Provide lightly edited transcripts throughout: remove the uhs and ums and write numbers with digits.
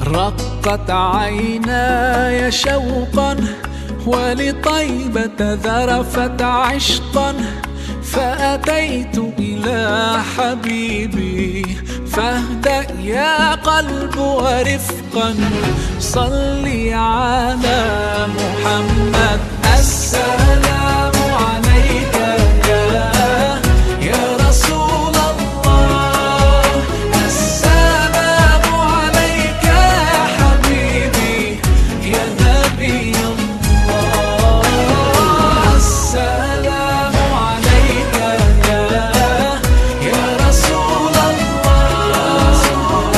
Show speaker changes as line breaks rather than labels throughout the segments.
رقت عيناي شوقا ولطيبة ذرفت عشقا، فأتيت إلى حبيبي فاهدأ يا قلب ورفقا. صلي على محمد السلام عليك يا رسول الله، السلام عليك يا حبيبي يا نبي الله، السلام عليك يا رسول الله،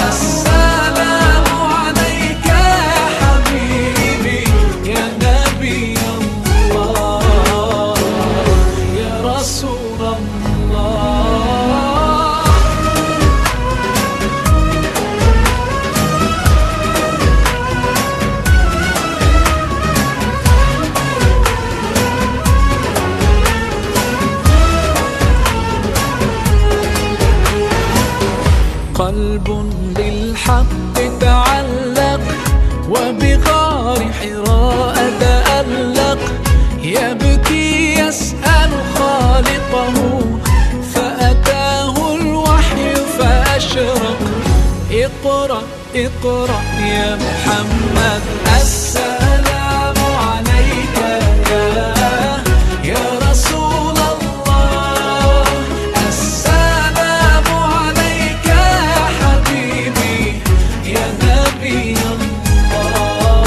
السلام عليك يا حبيبي يا نبي الله يا رسول الله. قلب بالحق تعلق وبغار حراء تألق، يبكي يسأل خالقه فأتاه الوحي فأشرق. اقرأ اقرأ يا محمد السلام عليك يا رسول الله، السلام عليك يا حبيبي يا نبي الله،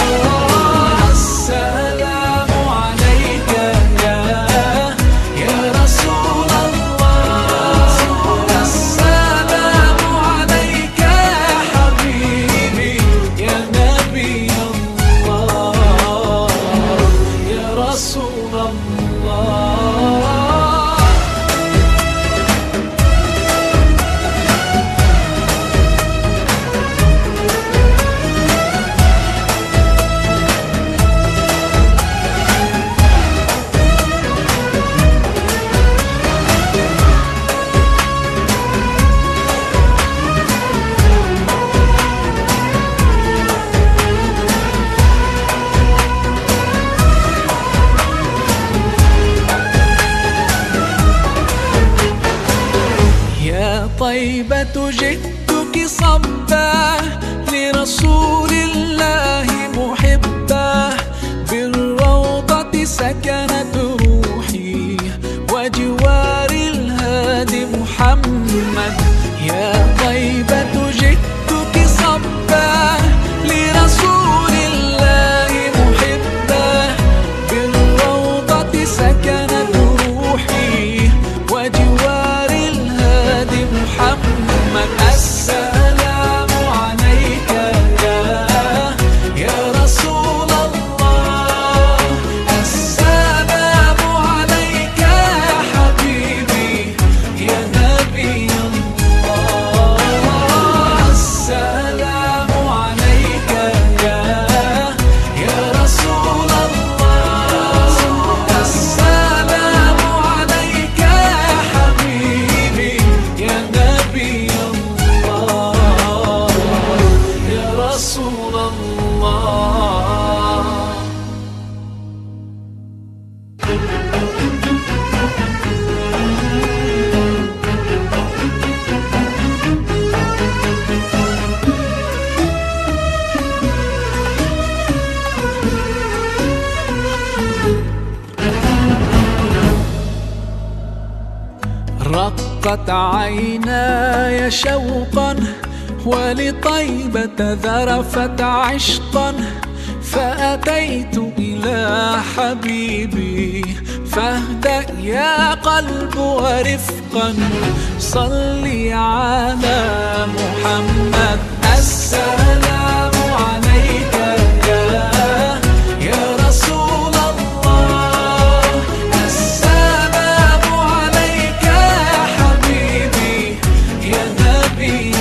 السلام عليك يا رسول الله، السلام عليك يا حبيبي يا نبي الله يا رسول الله. يا طيبة جئتك صبا لرسول الله محبا، بالروضة سكنت روحي وجوار الهادي محمد. يا طيبة جئتك صبا لرسول الله محبا، بالروضة سكنت روحي وجوار الهادي محمد. السلام عليك يا رسول الله، السلام عليك يا حبيبي يا نبي الله، السلام عليك يا رسول الله، السلام عليك يا حبيبي يا نبي الله يا رسول الله. رقت عيناي شوقا ولطيبة ذرفت عشقا، فأتيت إلى حبيبي فاهدأ يا قلب ورفقا. صلي على محمد السلام عليك يا رسول الله، السلام عليك يا حبيبي يا نبي النبي